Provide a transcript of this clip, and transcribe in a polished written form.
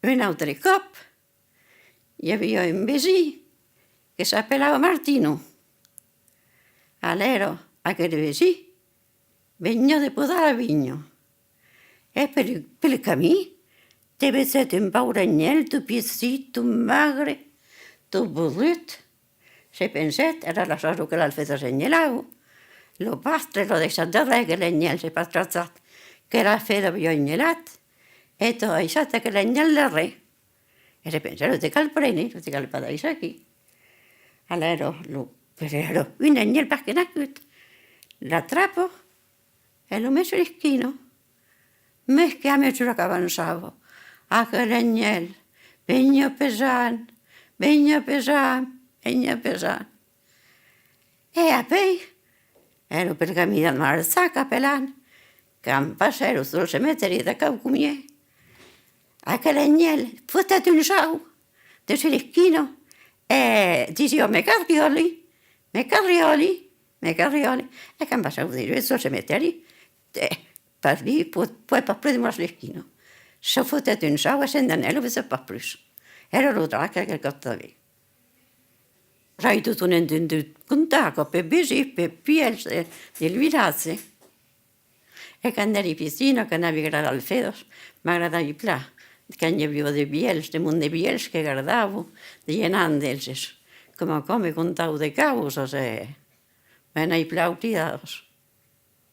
Un altre cop hi havia un vecí que s'apellava Martino. Allora, aquest vecí venia de podar la vinya. E pel camí té vesset un pauranyel, tot piecit, tot magre, tot borrut. Se pensèt, era aleshores que l'ha fet assenyalau. Lo pastre l'ha deixat darrere, que l'anyel s'ha patratzat, que l'ha fet havia anyelat. E tot això té que l'anyel darrere. E se pensa, lo té cal prene, lo té cal padeix aquí. Allora, però, un anyel perché nascut. L'attrapo e lo messo l'eschino. Més che a me giuro che avanzavo. Ah, che l'agnel, vegna pesant, vegna pesant, vegna pesant. E apoi, ero per camí del Marzà capelant, que em passero sul cementeri de Cau Comier. Aquell agnel, fotat un sau, de l'esquino, e diceva, me carrioli, me carrioli, me carrioli. E che em passavo di giù sul cementeri, per lì, poi pas plus de moi l'esquino. Se fotat un sau e se'n anava, non pas plus. Era lo drac que cottava. Rai tutto un contato per bisi, per piel del villaggio. E quando eri piccino, che navigava all'Alfedos, m'agradava di più. Quando avevo dei biels, de munt de biels che guardavo, di enandelses. Come contavo de causes, me n'hai plau tirados.